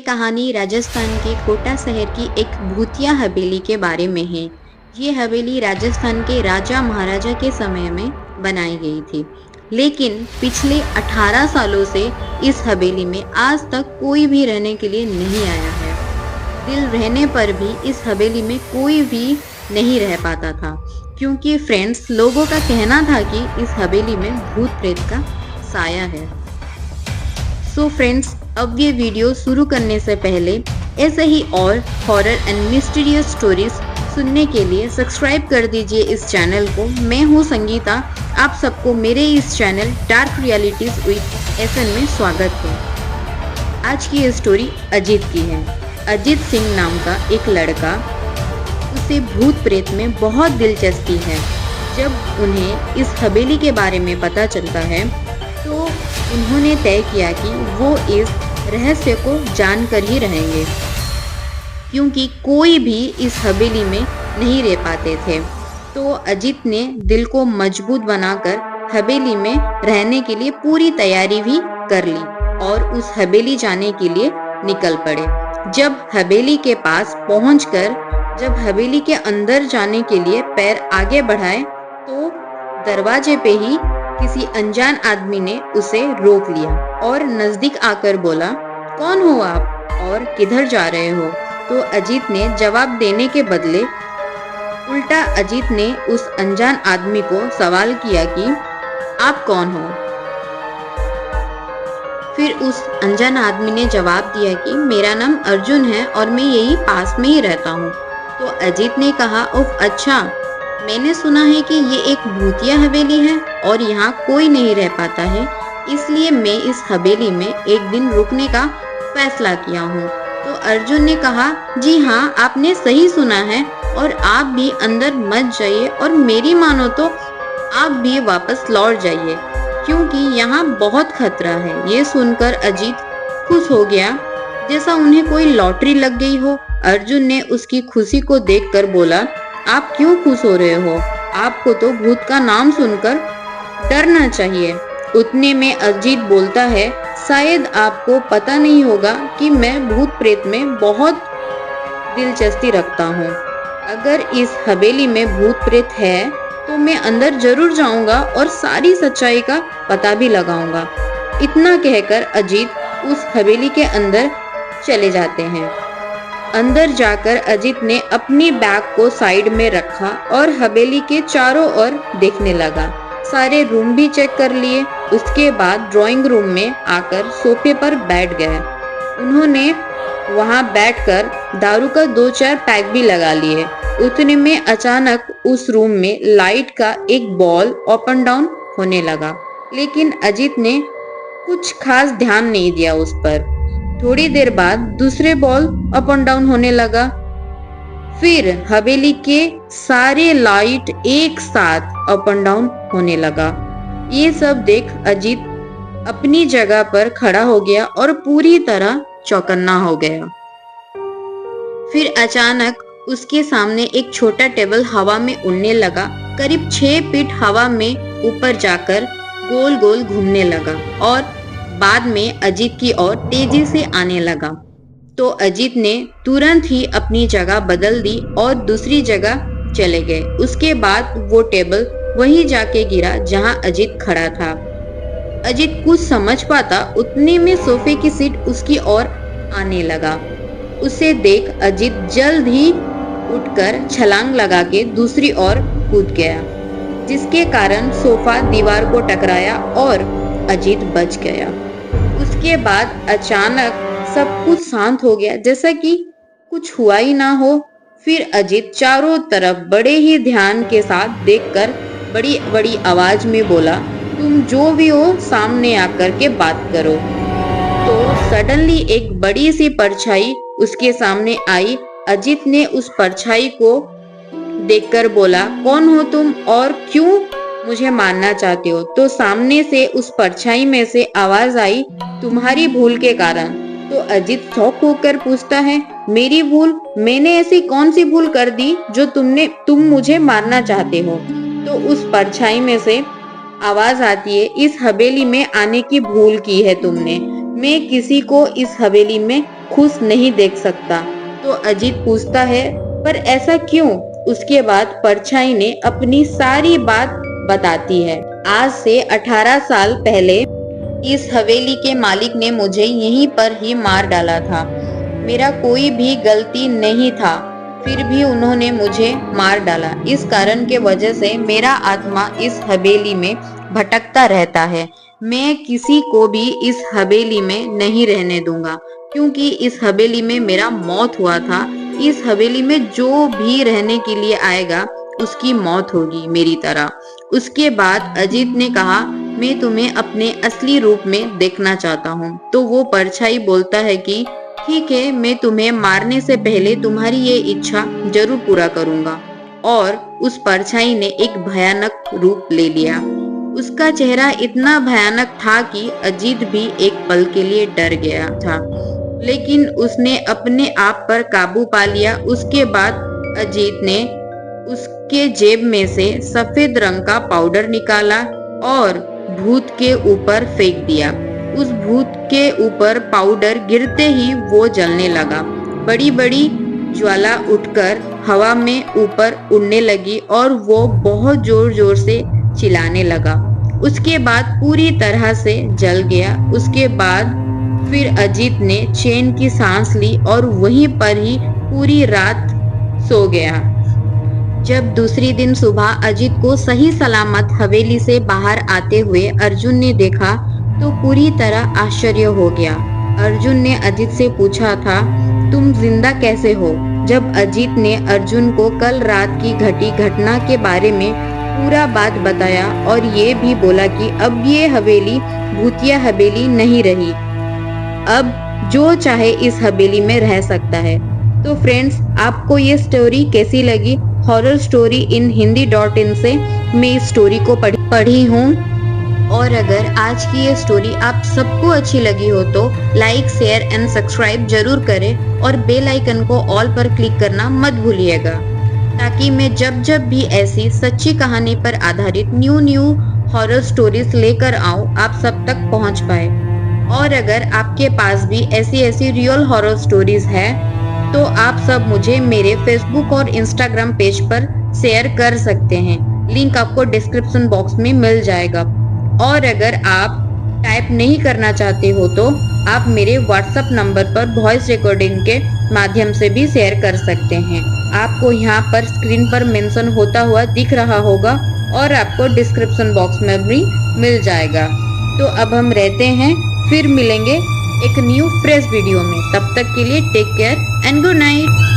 कहानी राजस्थान के कोटा शहर की एक भूतिया हवेली के बारे में है। ये हवेली राजस्थान के राजा महाराजा के समय में बनाई गई थी, लेकिन पिछले 18 सालों से इस हवेली में आज तक कोई भी रहने के लिए नहीं आया है। दिल रहने पर भी इस हवेली में कोई भी नहीं रह पाता था, क्योंकि फ्रेंड्स लोगों का कहना था कि इस हवेली में भूत प्रेत का साया है। सो फ्रेंड्स, अब ये वीडियो शुरू करने से पहले ऐसे ही और हॉरर एंड मिस्टीरियस स्टोरीज सुनने के लिए सब्सक्राइब कर दीजिए इस चैनल को। मैं हूँ संगीता, आप सबको मेरे इस channel dark realities with SN में स्वागत है। आज की ये स्टोरी अजीत की है। अजीत सिंह नाम का एक लड़का, उसे भूत प्रेत में बहुत दिलचस्पी है। जब उन्हें इस हवेली के बारे में पता चलता है तो उन्होंने तय किया कि वो इस रहस्य को जानकर ही रहेंगे, क्योंकि कोई भी इस हवेली में नहीं रह पाते थे। तो अजीत ने दिल को मजबूत बनाकर हवेली में रहने के लिए पूरी तैयारी भी कर ली और उस हवेली जाने के लिए निकल पड़े। जब हवेली के पास पहुंचकर जब हवेली के अंदर जाने के लिए पैर आगे बढ़ाए तो दरवाजे पे ही किसी अनजान आदमी ने उसे रोक लिया और नजदीक आकर बोला, कौन हो आप और किधर जा रहे हो? तो अजीत ने जवाब देने के बदले उल्टा अजीत ने उस अनजान आदमी को सवाल किया कि आप कौन हो? फिर उस अनजान आदमी ने जवाब दिया कि मेरा नाम अर्जुन है और मैं यही पास में ही रहता हूँ। तो अजीत ने कहा, ओह अच्छा, मैंने सुना है कि ये एक भूतिया हवेली है और यहाँ कोई नहीं रह पाता है, इसलिए मैं इस हवेली में एक दिन रुकने का फैसला किया हूँ। तो अर्जुन ने कहा, जी हाँ, आपने सही सुना है और आप भी अंदर मत जाइए और मेरी मानो तो आप भी वापस लौट जाइए, क्योंकि यहाँ बहुत खतरा है। ये सुनकर अजीत खुश हो गया, जैसा उन्हें कोई लॉटरी लग गई हो। अर्जुन ने उसकी खुशी को देखकर बोला, आप क्यों खुश हो रहे हो? आपको तो भूत का नाम सुनकर डरना चाहिए। उतने में अजीत बोलता है, शायद आपको पता नहीं होगा कि मैं भूत प्रेत में बहुत दिलचस्पी रखता हूँ। अगर इस हवेली में भूत प्रेत है तो मैं अंदर जरूर जाऊंगा और सारी सच्चाई का पता भी लगाऊंगा। इतना कहकर अजीत उस हवेली के अंदर चले जाते हैं। अंदर जाकर अजीत ने अपनी बैग को साइड में रखा और हवेली के चारों ओर देखने लगा। सारे रूम भी चेक कर लिए। उसके बाद ड्राइंग रूम में आकर सोफे पर बैठ गए। उन्होंने वहां बैठकर दारू का 2-4 पैक भी लगा लिए। उतने में अचानक उस रूम में लाइट का एक बॉल अप एंड डाउन होने लगा, लेकिन अजीत ने कुछ खास ध्यान नहीं दिया उस पर। थोड़ी देर बाद दूसरे बॉल अप एंड डाउन होने लगा। फिर हवेली के सारे लाइट एक साथ अप एंड डाउन होने लगा। ये सब देख अजीत अपनी जगह पर खड़ा हो गया और पूरी तरह चौकन्ना हो गया। फिर अचानक उसके सामने एक छोटा टेबल हवा में उड़ने लगा। करीब 6 फीट हवा में ऊपर जाकर गोल गोल घूमने लगा और बाद में अजीत की ओर तेजी से आने लगा। तो अजीत ने तुरंत ही अपनी जगह बदल दी और दूसरी जगह चले गए। उसके बाद वो टेबल वहीं जाके गिरा जहां अजीत खड़ा था। अजीत कुछ समझ पाता उतने में सोफे की सीट उसकी ओर आने लगा। उसे देख अजीत जल्द ही उठकर छलांग लगा के दूसरी ओर कूद गया, जिसके कारण सोफा दीवार को टकराया और अजीत बच गया। उसके बाद अचानक सब कुछ शांत हो गया, जैसा कि कुछ हुआ ही ना हो। फिर अजीत चारों तरफ बड़े ही ध्यान के साथ देखकर बड़ी बड़ी आवाज में बोला, तुम जो भी हो सामने आकर के बात करो। तो सडनली एक बड़ी सी परछाई उसके सामने आई। अजीत ने उस परछाई को देखकर बोला, कौन हो तुम और क्यों मुझे मारना चाहते हो? तो सामने से उस परछाई में से आवाज आई, तुम्हारी भूल के कारण। तो अजीत शॉक होकर पूछता है, मेरी भूल? मैंने ऐसी कौन सी भूल कर दी जो तुम मुझे मारना चाहते हो? तो उस परछाई में से आवाज आती है, इस हवेली में आने की भूल की है तुमने। मैं किसी को इस हवेली में खुश नहीं देख सकता। तो अजीत पूछता है, पर ऐसा क्यों? उसके बाद परछाई ने अपनी सारी बात बताती है। आज से 18 साल पहले इस हवेली के मालिक ने मुझे यहीं पर ही मार डाला था। मेरा कोई भी गलती नहीं था, फिर भी उन्होंने मुझे मार डाला। इस कारण के वजह से मेरा आत्मा इस हवेली में भटकता रहता है। मैं किसी को भी इस हवेली में नहीं रहने दूंगा, क्योंकि इस हवेली में मेरा मौत हुआ था। इस हवेली में जो भी रहने के लिए आएगा उसकी मौत होगी मेरी तरह। उसके बाद अजीत ने कहा, मैं तुम्हें अपने असली रूप में देखना चाहता हूँ। तो वो परछाई बोलता है कि ठीक है, मैं तुम्हें मारने से पहले तुम्हारी ये इच्छा जरूर पूरा करूंगा। और उस परछाई ने एक भयानक रूप ले लिया। उसका चेहरा इतना भयानक था कि अजीत भी एक पल के लिए डर गया था, लेकिन उसने अपने आप पर काबू पा लिया। उसके बाद अजीत ने उसके जेब में से सफेद रंग का पाउडर निकाला और भूत के ऊपर फेंक दिया। उस भूत के ऊपर पाउडर गिरते ही वो जलने लगा। बड़ी बड़ी ज्वाला उठकर हवा में ऊपर उड़ने लगी और वो बहुत जोर जोर से चिल्लाने लगा। उसके बाद पूरी तरह से जल गया। उसके बाद फिर अजीत ने चैन की सांस ली और वहीं पर ही पूरी रात सो गया। जब दूसरी दिन सुबह अजीत को सही सलामत हवेली से बाहर आते हुए अर्जुन ने देखा तो पूरी तरह आश्चर्य हो गया। अर्जुन ने अजीत से पूछा था, तुम जिंदा कैसे हो? जब अजीत ने अर्जुन को कल रात की घटी घटना के बारे में पूरा बात बताया और ये भी बोला कि अब ये हवेली भूतिया हवेली नहीं रही, अब जो चाहे इस हवेली में रह सकता है। तो फ्रेंड्स, आपको ये स्टोरी कैसी लगी? हॉरर स्टोरी इन hindi.in से मैं इस स्टोरी को पढ़ी हूँ। और अगर आज की ये स्टोरी आप सबको अच्छी लगी हो तो लाइक, शेयर एंड सब्सक्राइब जरूर करें और बेल आइकन को ऑल पर क्लिक करना मत भूलिएगा, ताकि मैं जब जब भी ऐसी सच्ची कहानी पर आधारित न्यू हॉरर स्टोरीज लेकर आऊं आप सब तक पहुंच पाए। और अगर आपके पास भी ऐसी रियल हॉरर स्टोरीज है तो आप सब मुझे मेरे फेसबुक और इंस्टाग्राम पेज पर शेयर कर सकते हैं। लिंक आपको डिस्क्रिप्शन बॉक्स में मिल जाएगा। और अगर आप टाइप नहीं करना चाहते हो तो आप मेरे व्हाट्सएप नंबर पर वॉइस रिकॉर्डिंग के माध्यम से भी शेयर कर सकते हैं। आपको यहाँ पर स्क्रीन पर मेंशन होता हुआ दिख रहा होगा और आपको डिस्क्रिप्शन बॉक्स में भी मिल जाएगा। तो अब हम रहते हैं, फिर मिलेंगे एक न्यू फ्रेश वीडियो में। तब तक के लिए take care and good night.